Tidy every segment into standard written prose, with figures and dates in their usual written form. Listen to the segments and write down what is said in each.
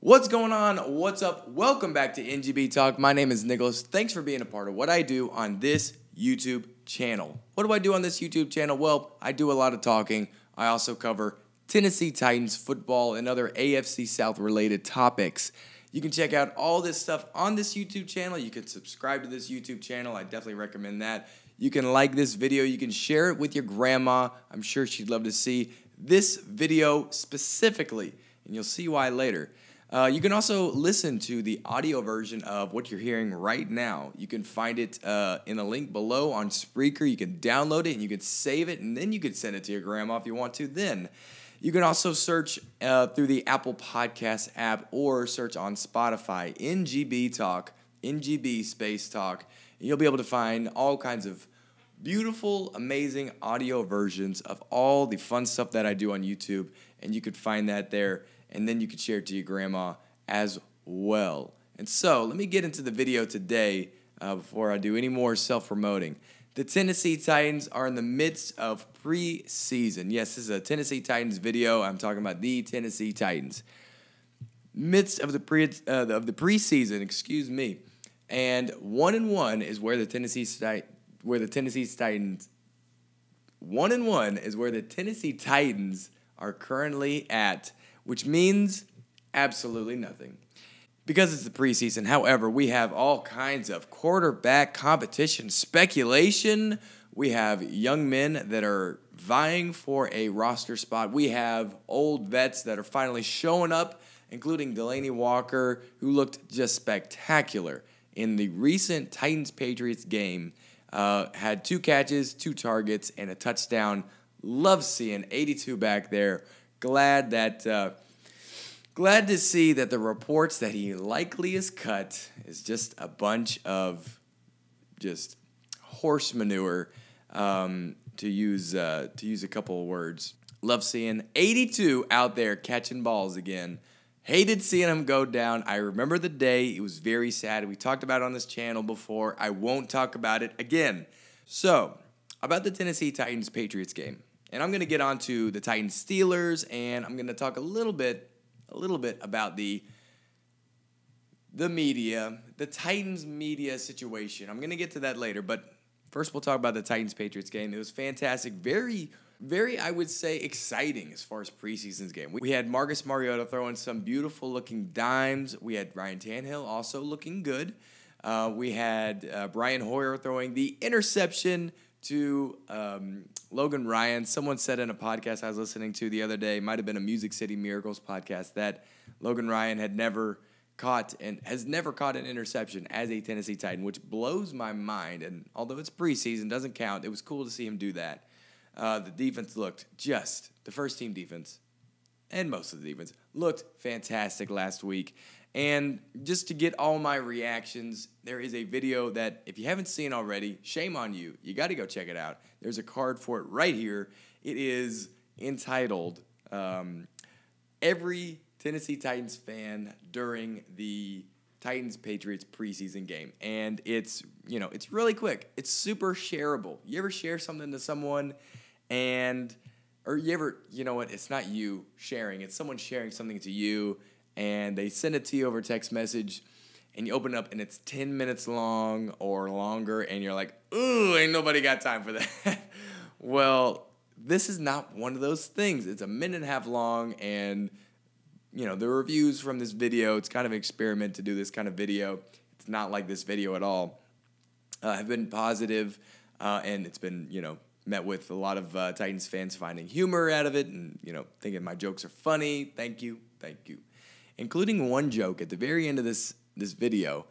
What's going on? What's up? Welcome back to NGB Talk. My name is Nicholas. Thanks for being a part of what I do on this YouTube channel. What do I do on this YouTube channel? Well, I do a lot of talking. I also cover Tennessee Titans football and other AFC South related topics. You can check out all this stuff on this YouTube channel. You can subscribe to this YouTube channel. I definitely recommend that. You can like this video. You can share it with your grandma. I'm sure she'd love to see this video specifically, and you'll see why later. You can also listen to the audio version of what you're hearing right now. You can find it in a link below on Spreaker. You can download it and you can save it, and then you can send it to your grandma if you want to then. You can also search through the Apple Podcast app or search on Spotify, NGB Talk, NGB Space Talk. And you'll be able to find all kinds of beautiful, amazing audio versions of all the fun stuff that I do on YouTube, and you could find that there. And then you can share it to your grandma as well. And so, let me get into the video today before I do any more self-promoting. The Tennessee Titans are in the midst of preseason. Yes, this is a Tennessee Titans video. I'm talking about the Tennessee Titans. Midst of the preseason, excuse me. And 1-1 is where the Tennessee Titans are currently at, which means absolutely nothing. Because it's the preseason, however, we have all kinds of quarterback competition speculation. We have young men that are vying for a roster spot. We have old vets that are finally showing up, including Delaney Walker, who looked just spectacular in the recent Titans-Patriots game. Had 2 catches, 2 targets, and a touchdown. Love seeing 82 back there. Glad to see that the reports that he likely is cut is just a bunch of just horse manure, to use a couple of words. Love seeing 82 out there catching balls again. Hated seeing him go down. I remember the day. It was very sad. We talked about it on this channel before. I won't talk about it again. So, about the Tennessee Titans-Patriots game. And I'm going to get on to the Titans-Steelers, and I'm going to talk a little bit about the media, the Titans media situation. I'm going to get to that later, but first we'll talk about the Titans-Patriots game. It was fantastic, very, I would say, exciting as far as preseason's game. We had Marcus Mariota throwing some beautiful-looking dimes. We had Ryan Tannehill also looking good. We had Brian Hoyer throwing the interception to Logan Ryan. Someone said in a podcast I was listening to the other day, might have been a Music City Miracles podcast, that Logan Ryan has never caught an interception as a Tennessee Titan, which blows my mind. And although it's preseason, doesn't count, it was cool to see him do that. The defense looked the first team defense, and most of the defense, looked fantastic last week. And just to get all my reactions, there is a video that, if you haven't seen already, shame on you. You got to go check it out. There's a card for it right here. It is entitled, Every Tennessee Titans Fan During the Titans-Patriots Preseason Game. And it's really quick. It's super shareable. You ever share something to someone it's not you sharing, it's someone sharing something to you, and they send it to you over text message, and you open it up, and it's 10 minutes long or longer, and you're like, ooh, ain't nobody got time for that. Well, this is not one of those things. It's a minute and a half long, and, the reviews from this video, it's kind of an experiment to do this kind of video. It's not like this video at all. Have been positive, and it's been, met with a lot of Titans fans finding humor out of it and, thinking my jokes are funny. Thank you. Including one joke at the very end of this video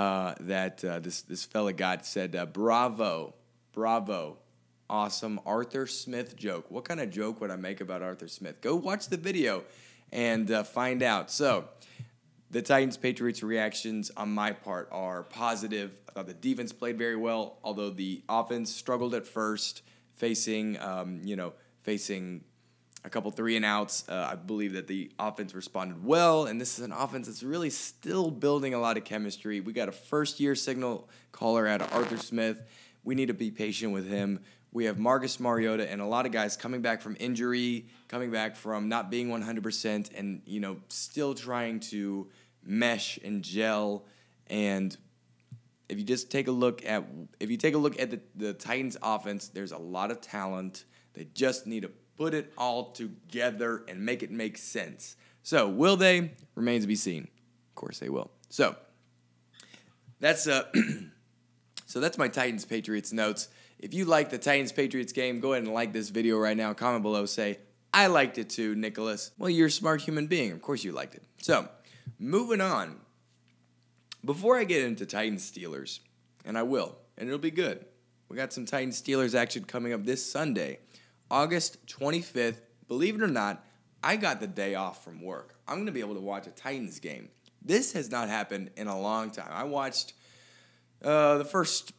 that this fella got, said, bravo, awesome Arthur Smith joke. What kind of joke would I make about Arthur Smith? Go watch the video and find out. So, the Titans-Patriots reactions on my part are positive. I thought the defense played very well, although the offense struggled at first, facing a couple 3-and-outs. I believe that the offense responded well, and this is an offense that's really still building a lot of chemistry. We got a first-year signal caller out of Arthur Smith. We need to be patient with him. We have Marcus Mariota and a lot of guys coming back from injury, coming back from not being 100%, and still trying to mesh and gel. And if you just take a look at the Titans offense, there's a lot of talent. They just need to put it all together and make it make sense. So will they? Remains to be seen. Of course they will. So that's that's my Titans Patriots notes. If you like the Titans Patriots game, go ahead and like this video right now. Comment below, say I liked it too, Nicholas. Well, you're a smart human being. Of course you liked it. So moving on. Before I get into Titans Steelers, and I will, and it'll be good. We got some Titans Steelers action coming up this Sunday, August 25th. Believe it or not, I got the day off from work. I'm going to be able to watch a Titans game. This has not happened in a long time. I watched the first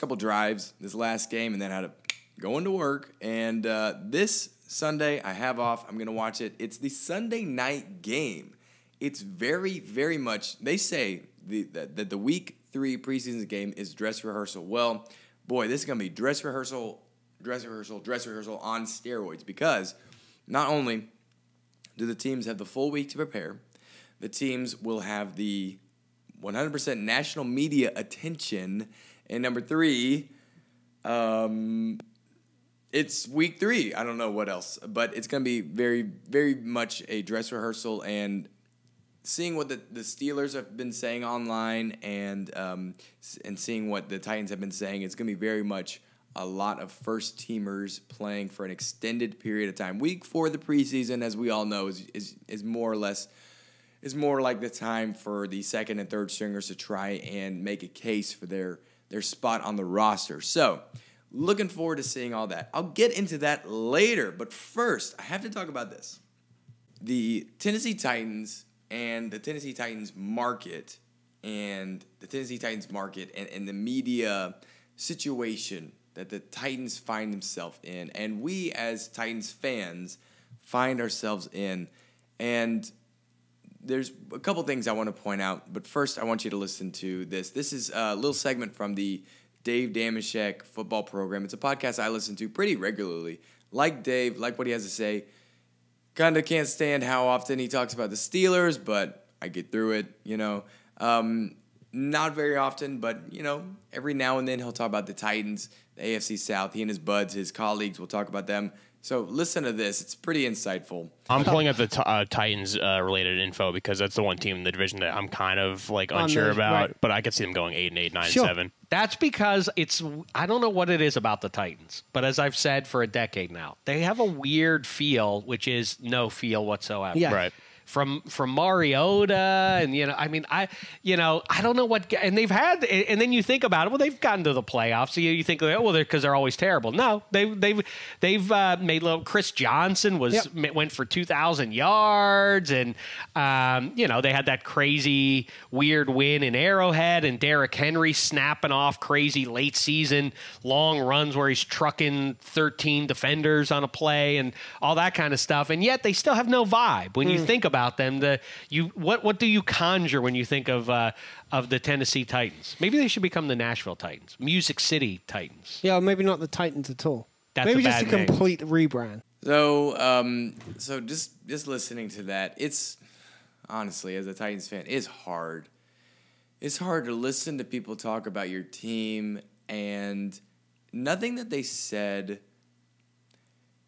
couple drives this last game and then had to go into work. And this Sunday, I have off. I'm going to watch it. It's the Sunday night game. It's very, very much, they say that the week 3 preseason game is dress rehearsal. Well, boy, this is going to be dress rehearsal on steroids, because not only do the teams have the full week to prepare, the teams will have the 100% national media attention. And number 3, it's week 3. I don't know what else, but it's going to be very, very much a dress rehearsal. And seeing what the Steelers have been saying online and seeing what the Titans have been saying, it's going to be very much a lot of first-teamers playing for an extended period of time. Week 4 of the preseason, as we all know, is more like the time for the second and third stringers to try and make a case for their spot on the roster. So, looking forward to seeing all that. I'll get into that later, but first, I have to talk about this. The Tennessee Titans and the Tennessee Titans market and the media situation that the Titans find themselves in, and we as Titans fans find ourselves in. And there's a couple things I want to point out, but first I want you to listen to this. This is a little segment from the Dave Dameshek football program. It's a podcast I listen to pretty regularly. Like Dave, like what he has to say. Kind of can't stand how often he talks about the Steelers, but I get through it, Not very often, but, every now and then he'll talk about the Titans, the AFC South. He and his buds, his colleagues, will talk about them. So listen to this. It's pretty insightful. I'm pulling up the Titans-related info because that's the one team in the division that I'm kind of unsure about. Right. But I could see them going 8-8, 9-7. That's because I don't know what it is about the Titans, but as I've said for a decade now, they have a weird feel, which is no feel whatsoever. Yeah. Right. From Mariota, and I don't know what, and they've had, and then you think about it. Well, they've gotten to the playoffs. So you think, well, because they're always terrible. No, they've made little. Chris Johnson went for 2,000 yards, and they had that crazy weird win in Arrowhead, and Derrick Henry snapping off crazy late season long runs where he's trucking 13 defenders on a play and all that kind of stuff. And yet they still have no vibe when you think about them. What do you conjure when you think of the Tennessee Titans? Maybe they should become the Nashville Titans, Music City Titans. Yeah, or maybe not the Titans at all. That's maybe a just bad a name. complete rebrand. So just listening to that, it's honestly, as a Titans fan, it's hard. It's hard to listen to people talk about your team, and nothing that they said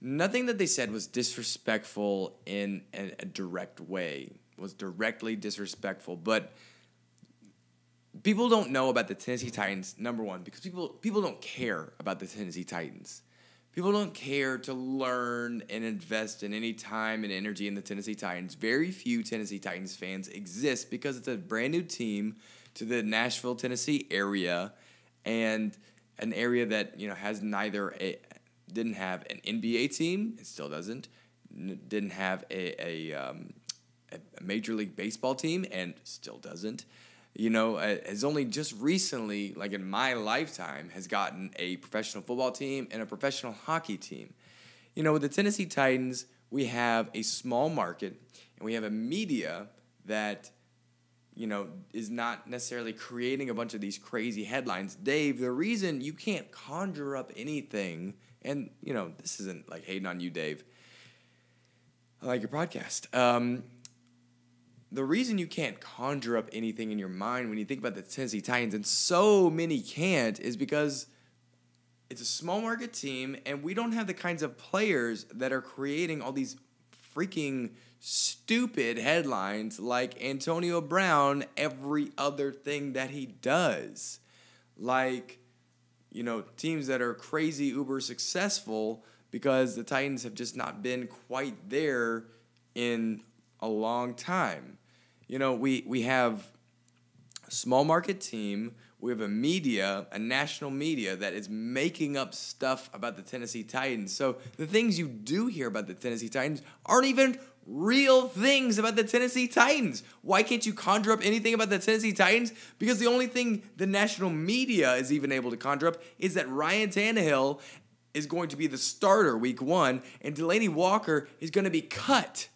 was disrespectful in a direct way, was directly disrespectful. But people don't know about the Tennessee Titans, number one, because people don't care about the Tennessee Titans. People don't care to learn and invest in any time and energy in the Tennessee Titans. Very few Tennessee Titans fans exist because it's a brand new team to the Nashville, Tennessee area, and an area that has didn't have an NBA team, it still doesn't. Didn't have a Major League Baseball team, and still doesn't. Has only just recently, like in my lifetime, has gotten a professional football team and a professional hockey team. With the Tennessee Titans, we have a small market, and we have a media that, is not necessarily creating a bunch of these crazy headlines. Dave, the reason you can't conjure up anything, and, this isn't like hating on you, Dave. I like your podcast. The reason you can't conjure up anything in your mind when you think about the Tennessee Titans, and so many can't, is because it's a small market team, and we don't have the kinds of players that are creating all these freaking stupid headlines like Antonio Brown every other thing that he does. Like, teams that are crazy uber successful because the Titans have just not been quite there in a long time. We have a small market team. We have a national media that is making up stuff about the Tennessee Titans. So the things you do hear about the Tennessee Titans aren't even real things about the Tennessee Titans. Why can't you conjure up anything about the Tennessee Titans? Because the only thing the national media is even able to conjure up is that Ryan Tannehill is going to be the starter week 1 and Delaney Walker is going to be cut.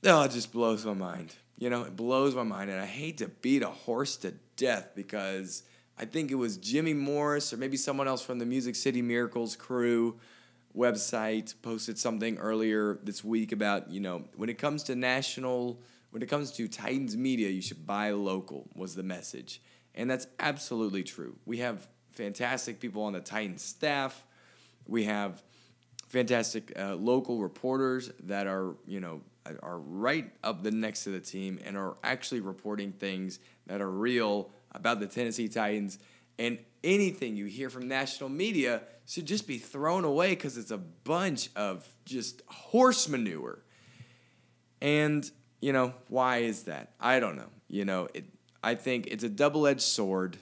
Oh, it just blows my mind. It blows my mind, and I hate to beat a horse to death because I think it was Jimmy Morris or maybe someone else from the Music City Miracles crew website posted something earlier this week about, when it comes to Titans media, you should buy local was the message. And that's absolutely true. We have fantastic people on the Titans staff. We have fantastic local reporters that are right up the next to the team and are actually reporting things that are real about the Tennessee Titans. And anything you hear from national media should just be thrown away because it's a bunch of just horse manure. And, why is that? I don't know. I think it's a double-edged sword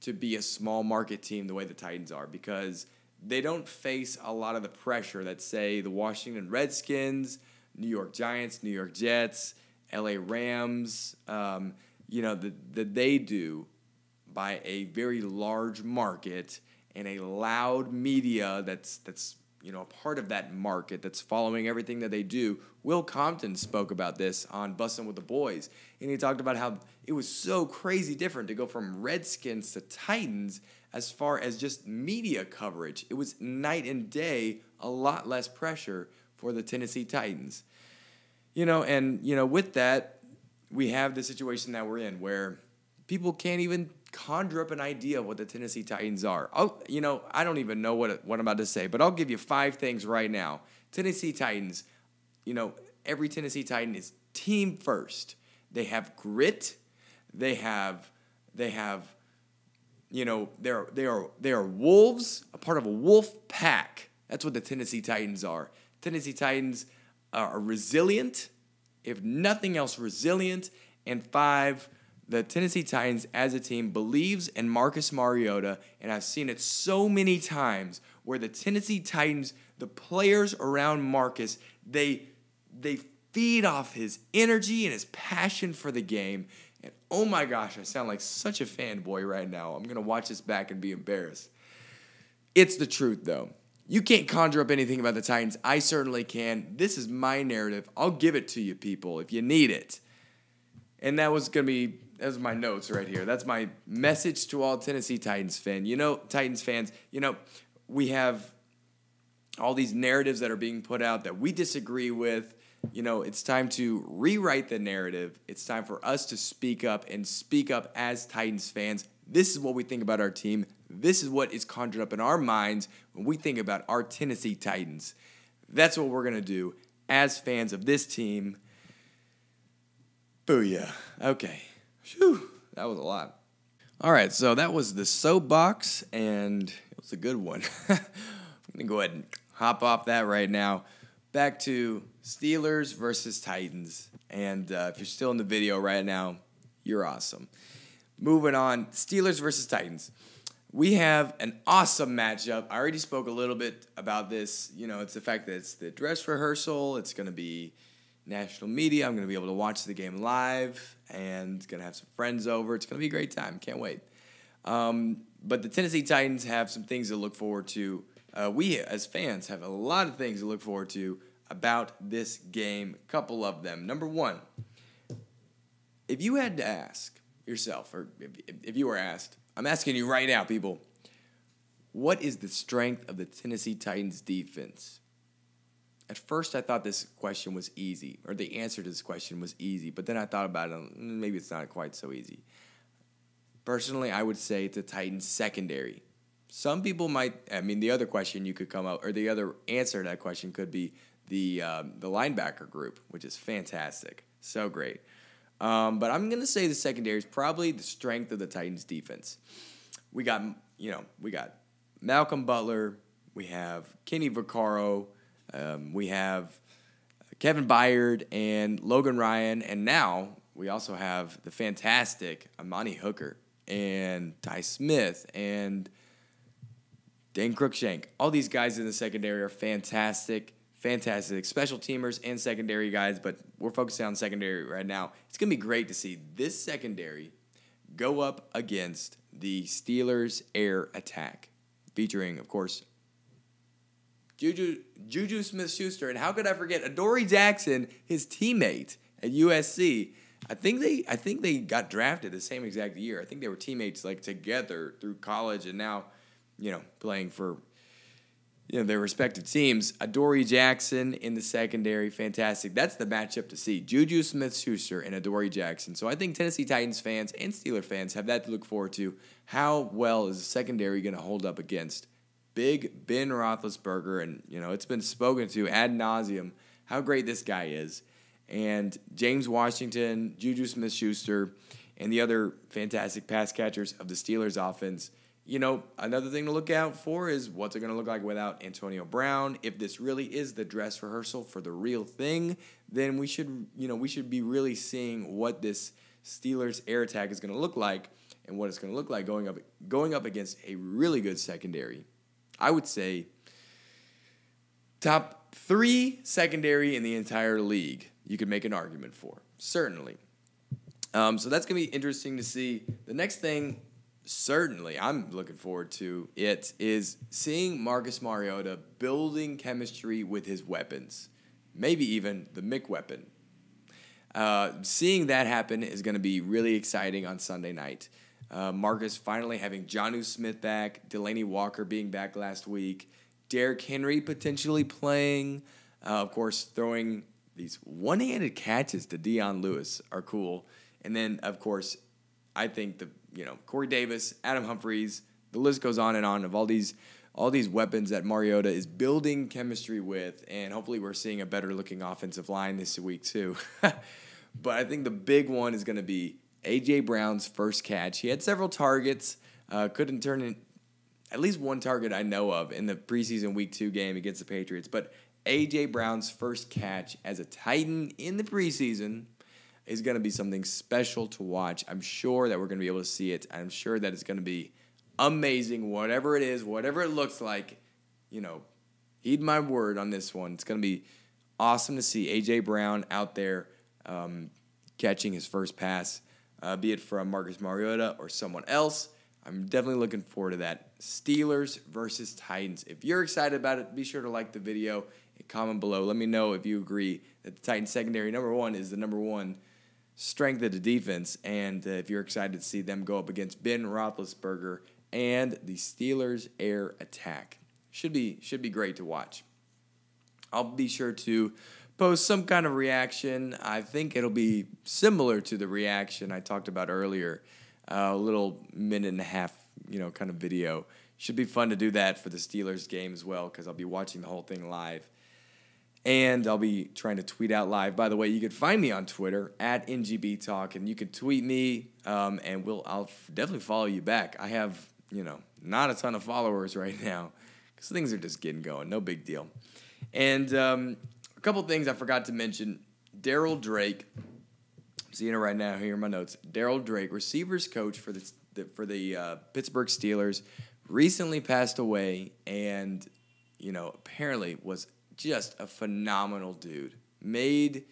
to be a small market team the way the Titans are because they don't face a lot of the pressure that, say, the Washington Redskins, New York Giants, New York Jets, LA Rams, that they do by a very large market and a loud media that's a part of that market that's following everything that they do. Will Compton spoke about this on Bussin' with the Boys, and he talked about how it was so crazy different to go from Redskins to Titans as far as just media coverage. It was night and day, a lot less pressure for the Tennessee Titans. With that, we have the situation that we're in where people can't even conjure up an idea of what the Tennessee Titans are. I don't even know what I'm about to say, but I'll give you 5 things right now. Tennessee Titans, every Tennessee Titan is team first. They have grit. They are wolves, a part of a wolf pack. That's what the Tennessee Titans are. Tennessee Titans are resilient, if nothing else, resilient. And 5, the Tennessee Titans as a team believes in Marcus Mariota, and I've seen it so many times where the Tennessee Titans, the players around Marcus, they feed off his energy and his passion for the game. And oh my gosh, I sound like such a fanboy right now. I'm going to watch this back and be embarrassed. It's the truth, though. You can't conjure up anything about the Titans. I certainly can. This is my narrative. I'll give it to you, people, if you need it. And that was my notes right here. That's my message to all Tennessee Titans fans. Titans fans, we have all these narratives that are being put out that we disagree with. It's time to rewrite the narrative. It's time for us to speak up as Titans fans. This is what we think about our team. This is what is conjured up in our minds when we think about our Tennessee Titans. That's what we're going to do as fans of this team. Booyah. Okay. Whew, that was a lot. All right, so that was the soapbox, and it was a good one. I'm going to go ahead and hop off that right now. Back to Steelers versus Titans. And if you're still in the video right now, you're awesome. Moving on, Steelers versus Titans. We have an awesome matchup. I already spoke a little bit about this. It's the fact that it's the dress rehearsal. It's going to be national media. I'm going to be able to watch the game live and going to have some friends over. It's going to be a great time. Can't wait. But the Tennessee Titans have some things to look forward to. We, as fans, have a lot of things to look forward to about this game. A couple of them. Number one, if you had to ask yourself, or if you were asked, I'm asking you right now, people, what is the strength of the Tennessee Titans defense? At first, I thought this question was easy, or the answer to this question was easy, but then I thought about it, and maybe it's not quite so easy. Personally, I would say it's the Titans secondary. Some people might, the other question you could come up, or the other answer to that question could be the linebacker group, which is fantastic. So great. But I'm going to say the secondary is probably the strength of the Titans defense. We got Malcolm Butler, we have Kenny Vaccaro, we have Kevin Byard and Logan Ryan, and now we also have the fantastic Amani Hooker and Ty Smith and Dane Cruikshank. All these guys in the secondary are fantastic special teamers and secondary guys, but we're focusing on secondary right now. It's going to be great to see this secondary go up against the Steelers' air attack, featuring, of course, Juju Smith-Schuster, and how could I forget Adoree Jackson, his teammate at USC. I think they got drafted the same exact year. I think they were teammates together through college, and now, playing for their respective teams. Adoree Jackson in the secondary, fantastic. That's the matchup to see. Juju Smith-Schuster and Adoree Jackson. So I think Tennessee Titans fans and Steeler fans have that to look forward to. How well is the secondary going to hold up against Big Ben Roethlisberger? And, it's been spoken to ad nauseum how great this guy is. And James Washington, Juju Smith-Schuster, and the other fantastic pass catchers of the Steelers offense. Another thing to look out for is what's it going to look like without Antonio Brown. If this really is the dress rehearsal for the real thing, then we should be really seeing what this Steelers air attack is going to look like and what it's going to look like going up against a really good secondary. I would say top 3 secondary in the entire league you could make an argument for, certainly. So that's going to be interesting to see. The next thing, certainly, I'm looking forward to it, is seeing Marcus Mariota building chemistry with his weapons, maybe even the Mick weapon. Seeing that happen is going to be really exciting on Sunday night. Marcus finally having Jonnu Smith back, Delanie Walker being back last week, Derrick Henry potentially playing, of course, throwing these one-handed catches to Dion Lewis are cool. And then, of course, I think Corey Davis, Adam Humphries, the list goes on and on of all these weapons that Mariota is building chemistry with, and hopefully we're seeing a better-looking offensive line this week too. But I think the big one is going to be A.J. Brown's first catch. He had several targets, couldn't turn in at least one target I know of in the preseason Week 2 game against the Patriots, but A.J. Brown's first catch as a Titan in the preseason is going to be something special to watch. I'm sure that we're going to be able to see it. I'm sure that it's going to be amazing, whatever it is, whatever it looks like. Heed my word on this one. It's going to be awesome to see A.J. Brown out there catching his first pass, be it from Marcus Mariota or someone else. I'm definitely looking forward to that. Steelers versus Titans. If you're excited about it, be sure to like the video and comment below. Let me know if you agree that the Titans secondary, number one, is the number one strength of the defense, and if you're excited to see them go up against Ben Roethlisberger and the Steelers air attack. Should be great to watch. I'll be sure to post some kind of reaction. I think it'll be similar to the reaction I talked about earlier, a little minute and a half, kind of video. Should be fun to do that for the Steelers game as well, because I'll be watching the whole thing live. And I'll be trying to tweet out live. By the way, you can find me on Twitter at NGB Talk, and you can tweet me, and I'll definitely follow you back. I have, not a ton of followers right now because things are just getting going. No big deal. And a couple things I forgot to mention. Daryl Drake, I'm seeing it right now here in my notes. Daryl Drake, receivers coach for the Pittsburgh Steelers, recently passed away, and apparently was just a phenomenal dude. Made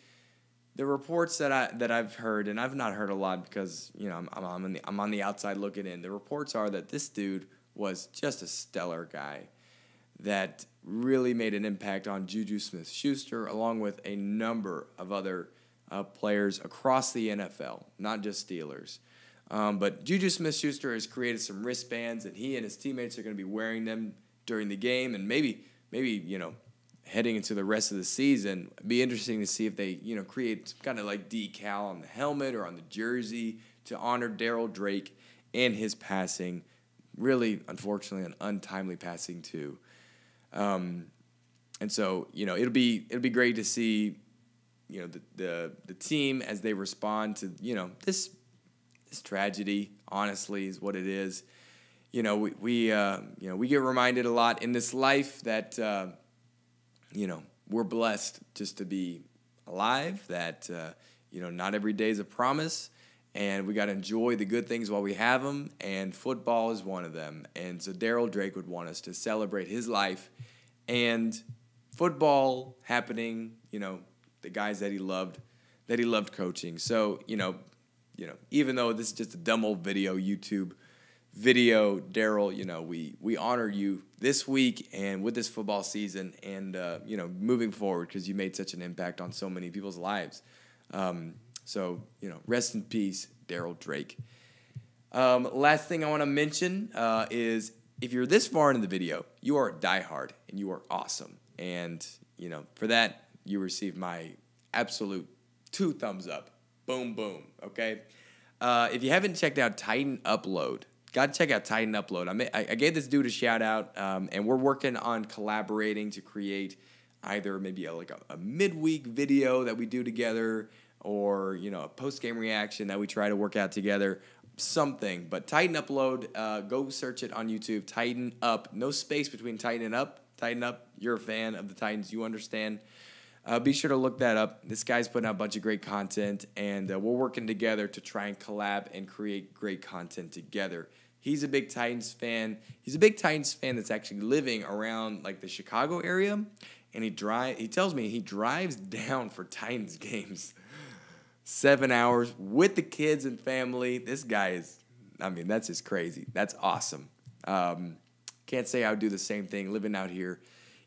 the reports that I've heard, and I've not heard a lot because I'm on the outside looking in. The reports are that this dude was just a stellar guy that really made an impact on Juju Smith-Schuster, along with a number of other players across the NFL, not just Steelers. But Juju Smith-Schuster has created some wristbands, and he and his teammates are going to be wearing them during the game, and maybe heading into the rest of the season. It'd be interesting to see if they create some kind of like decal on the helmet or on the jersey to honor Daryl Drake and his passing. Really, unfortunately, an untimely passing too. And so it'll be great to see the team as they respond to this tragedy. Honestly, is what it is. We get reminded a lot in this life that we're blessed just to be alive. That not every day is a promise, and we got to enjoy the good things while we have them. And football is one of them. And so Daryl Drake would want us to celebrate his life and football happening. The guys that he loved coaching. So even though this is just a dumb old YouTube video, Daryl, we honor you this week and with this football season and, moving forward because you made such an impact on so many people's lives. So, rest in peace, Daryl Drake. Last thing I want to mention is if you're this far into the video, you are a diehard and you are awesome. And, for that, you receive my absolute 2 thumbs up. Boom, boom, okay? If you haven't checked out Titan Upload, got to check out Titan Upload. I gave this dude a shout out, and we're working on collaborating to create either maybe a midweek video that we do together or, a post-game reaction that we try to work out together, something. But Titan Upload, go search it on YouTube, Titan Up. No space between Titan and Up. Titan Up, you're a fan of the Titans, you understand. Be sure to look that up. This guy's putting out a bunch of great content, and we're working together to try and collab and create great content together. He's a big Titans fan. He's a big Titans fan that's actually living around like the Chicago area, and he tells me he drives down for Titans games 7 hours with the kids and family. This guy is, that's just crazy. That's awesome. Can't say I would do the same thing living out here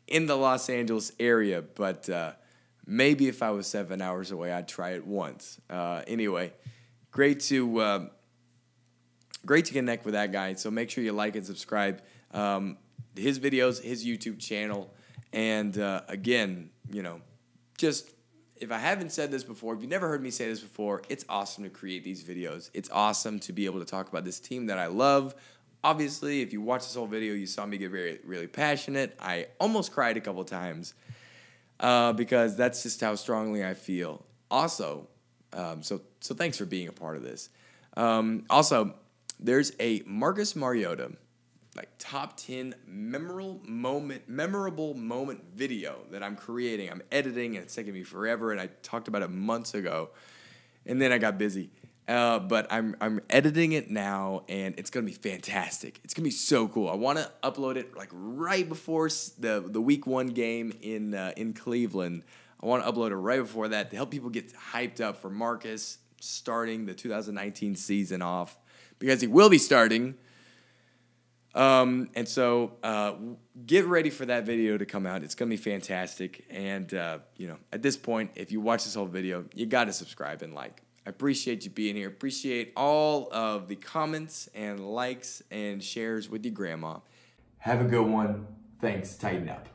in the Los Angeles area, but maybe if I was 7 hours away, I'd try it once. Anyway, great to connect with that guy. So make sure you like and subscribe his videos, his YouTube channel, and again, just if I haven't said this before, if you've never heard me say this before, it's awesome to create these videos. It's awesome to be able to talk about this team that I love. Obviously, if you watch this whole video, you saw me get very, really passionate. I almost cried a couple times because that's just how strongly I feel. Also, so thanks for being a part of this. Also, there's a Marcus Mariota, top 10 memorable moment video that I'm creating. I'm editing, and it's taking me forever, and I talked about it months ago, and then I got busy. But I'm editing it now, and it's gonna be fantastic. It's gonna be so cool. I want to upload it right before the Week 1 game in Cleveland. I want to upload it right before that to help people get hyped up for Marcus starting the 2019 season off because he will be starting. And so get ready for that video to come out. It's gonna be fantastic. And at this point, if you watch this whole video, you got to subscribe and like. I appreciate you being here. Appreciate all of the comments and likes and shares with your grandma. Have a good one. Thanks. Tighten up.